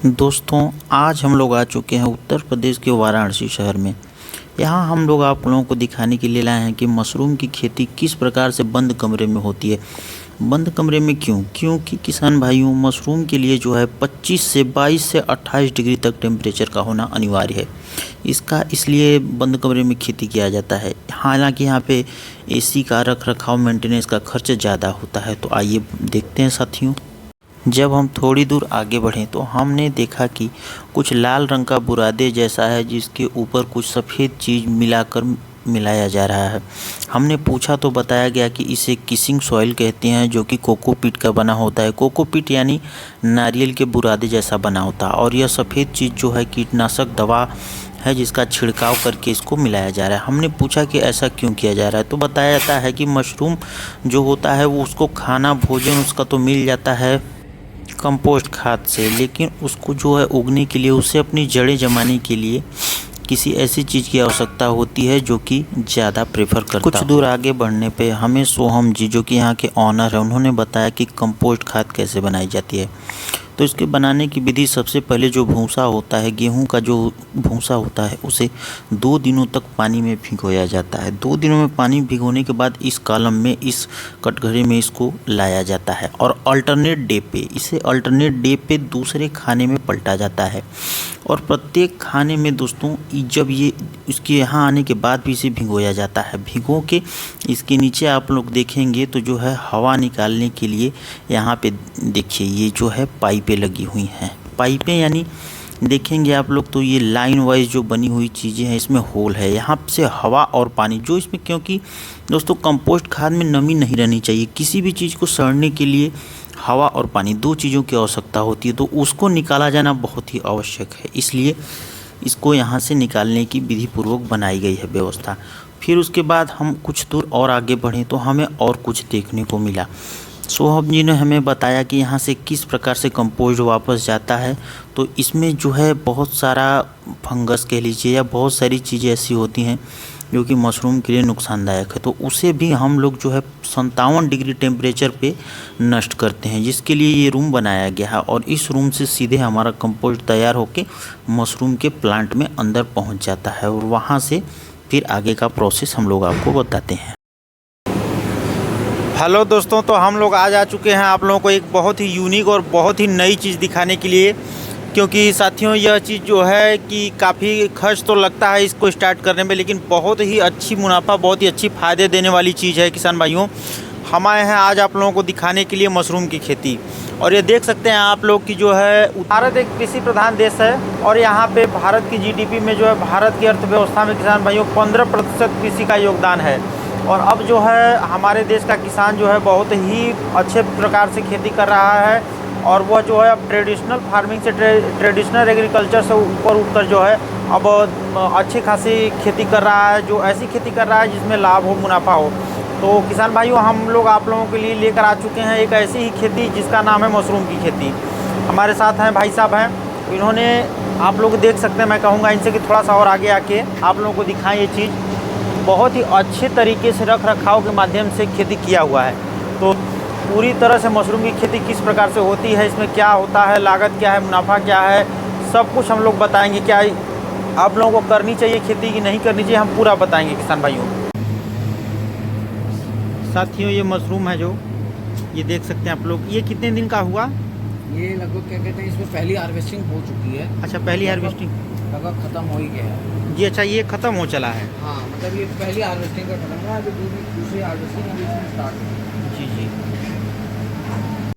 दोस्तों, आज हम लोग आ चुके हैं उत्तर प्रदेश के वाराणसी शहर में। यहाँ हम लोग आप लोगों को दिखाने के लिए लाए हैं कि मशरूम की खेती किस प्रकार से बंद कमरे में होती है। बंद कमरे में क्यों? क्योंकि किसान भाइयों, मशरूम के लिए जो है 25 से 22 से 28 डिग्री तक टेम्परेचर का होना अनिवार्य है। इसका इसलिए बंद कमरे में खेती किया जाता है। हालांकि यहाँ पे एसी का रख रखाव मेंटेनेंस का खर्च ज़्यादा होता है। तो आइए देखते हैं साथियों। जब हम थोड़ी दूर आगे बढ़े तो हमने देखा कि कुछ लाल रंग का बुरादे जैसा है, जिसके ऊपर कुछ सफ़ेद चीज़ मिलाया जा रहा है। हमने पूछा तो बताया गया कि इसे किसिंग सॉइल कहते हैं, जो कि कोकोपीट का बना होता है। कोकोपीट यानी नारियल के बुरादे जैसा बना होता है। और यह सफ़ेद चीज़ जो है कीटनाशक दवा है, जिसका छिड़काव करके इसको मिलाया जा रहा है। हमने पूछा कि ऐसा क्यों किया जा रहा है, तो बताया जाता है कि मशरूम जो होता है वो उसको खाना भोजन उसका तो मिल जाता है कंपोस्ट खाद से, लेकिन उसको जो है उगने के लिए, उसे अपनी जड़ें जमाने के लिए किसी ऐसी चीज़ की आवश्यकता होती है जो कि ज़्यादा प्रेफर करता है। कुछ दूर आगे बढ़ने पे हमें सोहम जी, जो कि यहाँ के ऑनर है, उन्होंने बताया कि कंपोस्ट खाद कैसे बनाई जाती है। तो इसके बनाने की विधि, सबसे पहले जो भूसा होता है, गेहूं का जो भूसा होता है, उसे 2 दिनों तक पानी में भिगोया जाता है। 2 दिनों में पानी भिगोने के बाद इस कॉलम में, इस कटघरे में इसको लाया जाता है और अल्टरनेट डे पे दूसरे खाने में पलटा जाता है। और प्रत्येक खाने में दोस्तों, जब ये इसके यहाँ आने के बाद भी इसे भिगोया जाता है। भिगो के इसके नीचे आप लोग देखेंगे तो जो है हवा निकालने के लिए यहाँ पे देखिए, ये जो है पाइपें लगी हुई हैं। पाइपें यानी देखेंगे आप लोग तो ये लाइन वाइज जो बनी हुई चीज़ें हैं, इसमें होल है। यहाँ से हवा और पानी जो इसमें, क्योंकि दोस्तों कंपोस्ट खाद में नमी नहीं रहनी चाहिए। किसी भी चीज़ को सड़ने के लिए हवा और पानी, 2 चीज़ों की आवश्यकता होती है। तो उसको निकाला जाना बहुत ही आवश्यक है, इसलिए इसको यहाँ से निकालने की विधि पूर्वक बनाई गई है व्यवस्था। फिर उसके बाद हम कुछ दूर और आगे बढ़े तो हमें और कुछ देखने को मिला। सोहम जी ने हमें बताया कि यहाँ से किस प्रकार से कंपोस्ट वापस जाता है। तो इसमें जो है बहुत सारा फंगस कह लीजिए, या बहुत सारी चीज़ें ऐसी होती हैं जो कि मशरूम के लिए नुकसानदायक है। तो उसे भी हम लोग जो है 57 डिग्री टेम्परेचर पे नष्ट करते हैं, जिसके लिए ये रूम बनाया गया है। और इस रूम से सीधे हमारा कंपोस्ट तैयार होके मशरूम के प्लांट में अंदर पहुंच जाता है, और वहाँ से फिर आगे का प्रोसेस हम लोग आपको बताते हैं। हेलो दोस्तों, तो हम लोग आज आ चुके हैं आप लोगों को एक बहुत ही यूनिक और बहुत ही नई चीज़ दिखाने के लिए। क्योंकि साथियों, यह चीज़ जो है कि काफ़ी खर्च तो लगता है इसको स्टार्ट करने में, लेकिन बहुत ही अच्छी मुनाफा, बहुत ही अच्छी फ़ायदे देने वाली चीज़ है। किसान भाइयों, हम आए हैं आज आप लोगों को दिखाने के लिए मशरूम की खेती। और ये देख सकते हैं आप लोग कि जो है, भारत एक कृषि प्रधान देश है, और यहाँ पे भारत की जीडीपी में जो है, भारत की अर्थव्यवस्था में किसान भाइयों 15% कृषि का योगदान है। और अब जो है हमारे देश का किसान जो है बहुत ही अच्छे प्रकार से खेती कर रहा है, और वह जो है अब ट्रेडिशनल फार्मिंग से, ट्रेडिशनल एग्रीकल्चर से ऊपर उठकर जो है अब अच्छी खासी खेती कर रहा है, जो ऐसी खेती कर रहा है जिसमें लाभ हो, मुनाफा हो। तो किसान भाइयों, हम लोग आप लोगों के लिए लेकर आ चुके हैं एक ऐसी ही खेती जिसका नाम है मशरूम की खेती। हमारे साथ हैं भाई साहब हैं, इन्होंने, आप लोग देख सकते हैं, मैं कहूँगा इनसे कि थोड़ा सा और आगे आके आप लोगों को दिखाएं। ये चीज़ बहुत ही अच्छे तरीके से रख रखाव के माध्यम से खेती किया हुआ है। तो पूरी तरह से मशरूम की खेती किस प्रकार से होती है, इसमें क्या होता है, लागत क्या है, मुनाफा क्या है, सब कुछ हम लोग बताएंगे। क्या आप लोगों को करनी चाहिए खेती की नहीं करनी चाहिए, हम पूरा बताएंगे किसान भाइयों। साथियों, ये मशरूम है जो ये देख सकते हैं आप लोग। ये कितने दिन का हुआ? ये लगभग क्या कहते हैं, इसमें पहली हार्वेस्टिंग हो चुकी है। अच्छा, पहली हार्वेस्टिंग लगभग ख़त्म हो ही गया है जी। अच्छा, ये ख़त्म हो चला है? हाँ, मतलब ये पहली हार्वेस्टिंग का ख़त्म हुआ, अभी दूसरी हार्वेस्टिंग अभी इसमें स्टार्ट हुई। जी जी।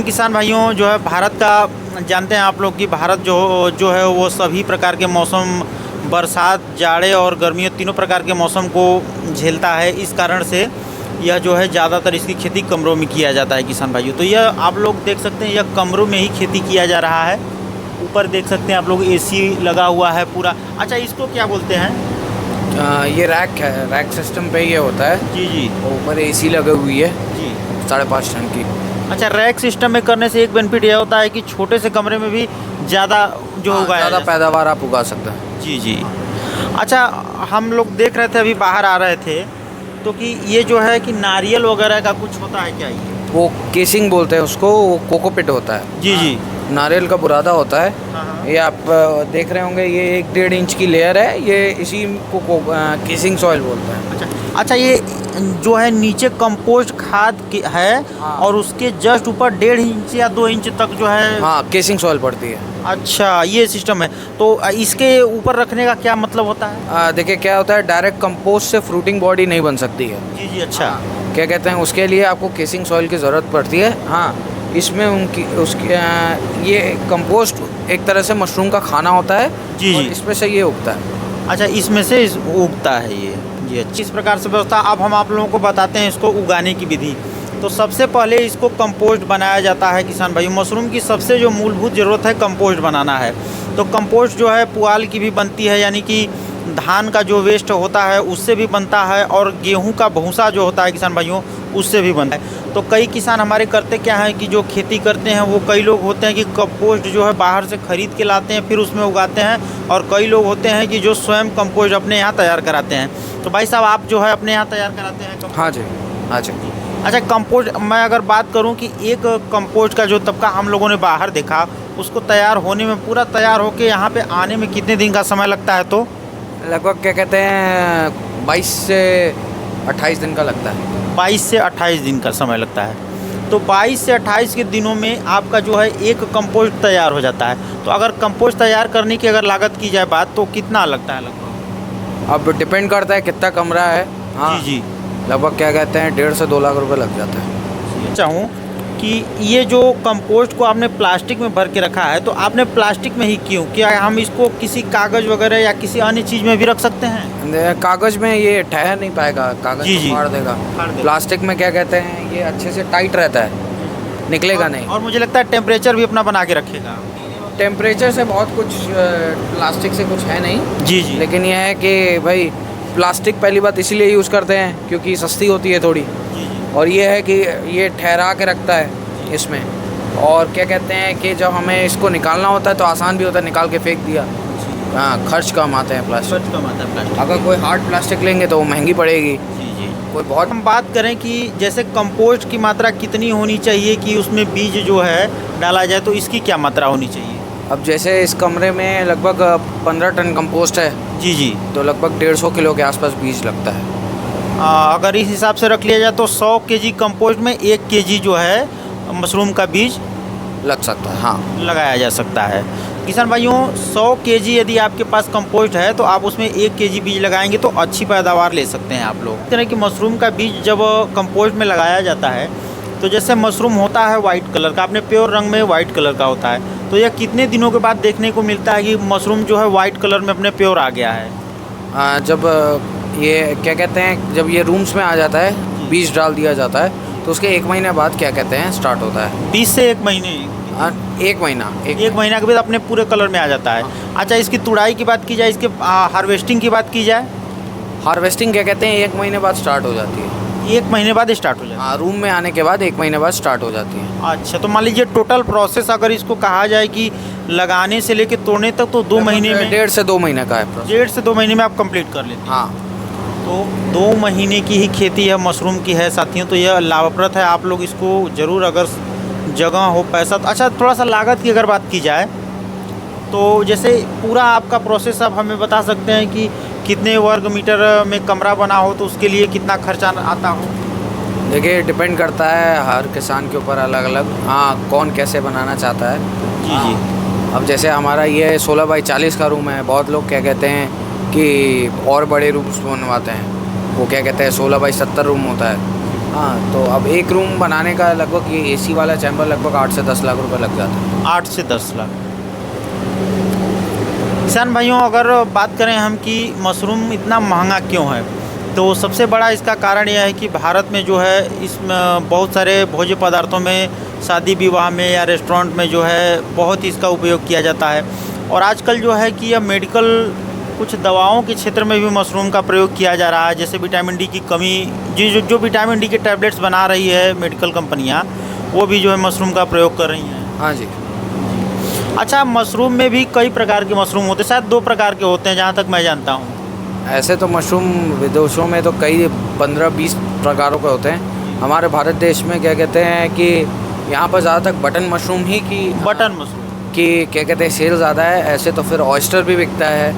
किसान भाइयों, जो है भारत का जानते हैं आप लोग कि भारत जो है वो सभी प्रकार के मौसम, बरसात, जाड़े और गर्मियों, तीनों प्रकार के मौसम को झेलता है। इस कारण से यह जो है ज़्यादातर इसकी खेती कमरों में किया जाता है किसान भाइयों। तो यह आप लोग देख सकते हैं, यह कमरों में ही खेती किया जा रहा है। ऊपर देख सकते हैं आप लोग एसी लगा हुआ है पूरा। अच्छा, इसको क्या बोलते हैं? ये रैक है, रैक सिस्टम पे ये होता है। जी जी। ऊपर एसी लगी हुई है जी, 5.5 टन की। अच्छा, रैक सिस्टम में करने से एक बेनिफिट यह होता है कि छोटे से कमरे में भी ज़्यादा जो उगाया ज़्यादा पैदावार आप उगा सकते हैं। जी जी। अच्छा, हम लोग देख रहे थे, अभी बाहर आ रहे थे, तो कि ये जो है कि नारियल वगैरह का कुछ होता है क्या? ये वो केसिंग बोलते हैं उसको, वो कोकोपीट होता है। जी जी। नारियल का बुरादा होता है। हाँ। ये आप देख रहे होंगे, ये 1-1.5 इंच की लेयर है। ये इसी को केसिंग सॉइल बोलते हैं। अच्छा, ये जो है नीचे कंपोस्ट खाद है हाँ। और उसके जस्ट ऊपर 1.5 इंच या 2 इंच तक जो है। हाँ, केसिंग सॉइल पड़ती है। अच्छा, ये सिस्टम है। तो इसके ऊपर रखने का क्या मतलब होता है? देखिए क्या होता है, डायरेक्ट कंपोस्ट से फ्रूटिंग बॉडी नहीं बन सकती है। जी जी। अच्छा। क्या कहते हैं, उसके लिए आपको केसिंग सॉइल की ज़रूरत पड़ती है। हाँ, इसमें ये कंपोस्ट एक तरह से मशरूम का खाना होता है। जी और जी। इसमें से ये उगता है। अच्छा, इसमें से उगता है ये। जी अच्छा। इस प्रकार से व्यवस्था। अब हम आप लोगों को बताते हैं इसको उगाने की विधि। तो सबसे पहले इसको कंपोस्ट बनाया जाता है किसान भाई। मशरूम की सबसे जो मूलभूत ज़रूरत है कंपोस्ट बनाना है। तो कंपोस्ट जो है पुआल की भी बनती है, यानी कि धान का जो वेस्ट होता है उससे भी बनता है, और गेहूं का भूसा जो होता है किसान भाइयों उससे भी बनता है। तो कई किसान हमारे करते क्या है कि जो खेती करते हैं वो कई लोग होते हैं कि कंपोस्ट जो है बाहर से ख़रीद के लाते हैं फिर उसमें उगाते हैं, और कई लोग होते हैं कि जो स्वयं कंपोस्ट अपने यहाँ तैयार कराते हैं। तो भाई साहब, आप जो है अपने यहाँ तैयार कराते हैं कंपोस्ट? हाँ जी, हाँ जी। अच्छा, कंपोस्ट मैं अगर बात करूं कि एक कंपोस्ट का जो तबका हम लोगों ने बाहर देखा, उसको तैयार होने में, पूरा तैयार होके यहाँ पे आने में कितने दिन का समय लगता है? तो लगभग क्या कहते हैं 22 से 28 दिन का लगता है। 22 से 28 दिन का समय लगता है। तो 22 से 28 के दिनों में आपका जो है एक कंपोस्ट तैयार हो जाता है। तो अगर कंपोस्ट तैयार करने की अगर लागत की जाए बात, तो कितना लगता है लगभग? अब डिपेंड करता है कितना कमरा है। हाँ जी जी। लगभग क्या कहते हैं 1.5 से 2 लाख रुपए लग जाता है। चाहूँ कि ये जो कंपोस्ट को आपने प्लास्टिक में भर के रखा है, तो आपने प्लास्टिक में ही क्यों? क्या हम इसको किसी कागज़ वगैरह या किसी अन्य चीज़ में भी रख सकते हैं? कागज़ में ये ठहर नहीं पाएगा, कागज़ जी, को जी। फाड़ देगा। प्लास्टिक में क्या कहते हैं ये अच्छे से टाइट रहता है, निकलेगा नहीं। और मुझे लगता है टेम्परेचर भी अपना बना के रखेगा। टेम्परेचर से बहुत कुछ प्लास्टिक से कुछ है नहीं। जी जी। लेकिन यह है कि भाई प्लास्टिक पहली बात इसीलिए यूज़ करते हैं क्योंकि सस्ती होती है थोड़ी, जी जी। और ये है कि ये ठहरा के रखता है इसमें। और क्या कहते हैं कि जब हमें इसको निकालना होता है तो आसान भी होता है, निकाल के फेंक दिया। हाँ, खर्च कम आते हैं प्लास्टिक। खर्च कम आता है प्लास्टिक। अगर कोई हार्ड प्लास्टिक लेंगे तो वो महंगी पड़ेगी। जी जी। कोई बहुत हम बात करें कि जैसे कंपोस्ट की मात्रा कितनी होनी चाहिए कि उसमें बीज जो है डाला जाए, तो इसकी क्या मात्रा होनी चाहिए? अब जैसे इस कमरे में लगभग 15 टन कंपोस्ट है, जी जी। तो लगभग 150 किलो के आसपास बीज लगता है। अगर इस हिसाब से रख लिया जाए तो 100 केजी कंपोस्ट में 1 केजी जो है मशरूम का बीज लग सकता है। हाँ, लगाया जा सकता है। किसान भाइयों, 100 केजी यदि आपके पास कंपोस्ट है तो आप उसमें 1 केजी बीज लगाएंगे तो अच्छी पैदावार ले सकते हैं आप लोग। इस तरह की मशरूम का बीज जब कंपोस्ट में लगाया जाता है तो जैसे मशरूम होता है वाइट कलर का, आपने प्योर रंग में वाइट कलर का होता है, तो यह कितने दिनों के बाद देखने को मिलता है कि मशरूम जो है वाइट कलर में अपने प्योर आ गया है? जब ये क्या कहते हैं जब ये रूम्स में आ जाता है, बीज डाल दिया जाता है, तो उसके 1 महीने बाद क्या कहते हैं स्टार्ट होता है। 20 से 1 महीने। 1 महीना, एक महीना के बाद अपने पूरे कलर में आ जाता है। अच्छा, इसकी तुड़ाई की बात की जाए, इसके हार्वेस्टिंग की बात की जाए? हार्वेस्टिंग क्या कहते हैं 1 महीने बाद स्टार्ट हो जाती है। 1 महीने बाद स्टार्ट हो जाता है। हाँ, रूम में आने के बाद 1 महीने बाद स्टार्ट हो जाती है। अच्छा, तो मान लीजिए टोटल प्रोसेस अगर इसको कहा जाए कि लगाने से लेके तोड़ने तक, तो 2 महीने में, 1.5 से 2 महीने का है प्रोसेस। 1.5 से 2 महीने में आप कंप्लीट कर लेते हैं। हाँ, तो 2 महीने की ही खेती है मशरूम की है साथियों, तो यह लाभप्रद है। आप लोग इसको ज़रूर, अगर जगह हो, पैसा। तो अच्छा, थोड़ा सा लागत की अगर बात की जाए तो जैसे पूरा आपका प्रोसेस आप हमें बता सकते हैं कि कितने वर्ग मीटर में कमरा बना हो तो उसके लिए कितना खर्चा आता हो? देखिए डिपेंड करता है हर किसान के ऊपर अलग अलग। हाँ, कौन कैसे बनाना चाहता है। जी जी। अब जैसे हमारा ये 16 बाई 40 का रूम है, बहुत लोग क्या कहते हैं कि और बड़े रूम्स बनवाते हैं, वो क्या कहते हैं 16 बाई 70 रूम होता है। हाँ, तो अब एक रूम बनाने का लगभग ये एसी वाला चैम्बर लगभग 8 से 10 लाख रुपए लग जाता है। 8 से 10 लाख। किसान भाइयों, अगर बात करें हम कि मशरूम इतना महंगा क्यों है, तो सबसे बड़ा इसका कारण यह है कि भारत में जो है इसमें बहुत सारे भोज्य पदार्थों में, शादी विवाह में या रेस्टोरेंट में जो है बहुत इसका उपयोग किया जाता है। और आजकल जो है कि यह मेडिकल कुछ दवाओं के क्षेत्र में भी मशरूम का प्रयोग किया जा रहा है। जैसे विटामिन डी की कमी, जो विटामिन डी के टैबलेट्स बना रही है मेडिकल कंपनियां, वो भी जो है मशरूम का प्रयोग कर रही हैं। हाँ जी। अच्छा, मशरूम में भी कई प्रकार के मशरूम होते हैं, शायद 2 प्रकार के होते हैं जहाँ तक मैं जानता हूँ। ऐसे तो मशरूम विदेशों में तो कई 15-20 प्रकारों के होते हैं। हमारे भारत देश में क्या कहते हैं कि यहाँ पर ज़्यादातर बटन मशरूम ही की बटन मशरूम। इनकी क्या कहते हैं सेल ज़्यादा है। ऐसे तो फिर ऑयस्टर भी बिकता है,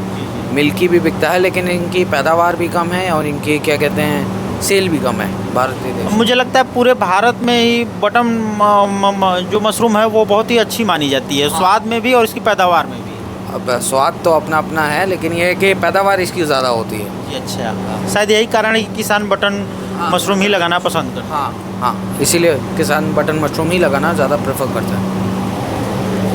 मिल्की भी बिकता है, लेकिन इनकी पैदावार भी कम है और इनकी क्या कहते हैं सेल भी कम है भारतीय देश में। मुझे लगता है पूरे भारत में ही बटन जो मशरूम है वो बहुत ही अच्छी मानी जाती है, स्वाद में भी और इसकी पैदावार में भी। अब स्वाद तो अपना अपना है, लेकिन ये है कि पैदावार इसकी ज़्यादा होती है। जी अच्छा, शायद यही कारण है कि किसान बटन मशरूम ही लगाना पसंद करते हैं। हाँ, इसीलिए किसान बटन मशरूम ही लगाना ज़्यादा प्रेफर करता है।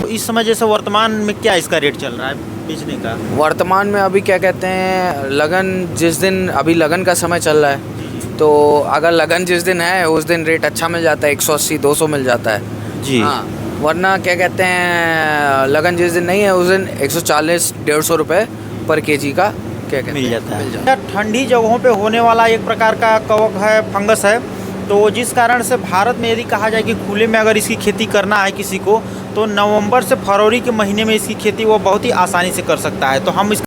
तो इस समय जैसे वर्तमान में क्या इसका रेट चल रहा है बेचने का? वर्तमान में अभी क्या कहते हैं लगन जिस दिन, अभी लगन का समय चल रहा है, तो अगर लगन जिस दिन है उस दिन रेट अच्छा मिल जाता है, 180-200 मिल जाता है जी। हाँ, वरना क्या कहते हैं लगन जिस दिन नहीं है उस दिन 140-150 रुपये पर केजी का क्या कहते मिल हैं जाता है। ठंडी जगहों पे होने वाला एक प्रकार का कवक है, फंगस है, तो जिस कारण से भारत में यदि कहा जाए कि खुले में अगर इसकी खेती करना है किसी को, तो नवंबर से फरवरी के महीने में इसकी खेती वो बहुत ही आसानी से कर सकता है। तो हम इस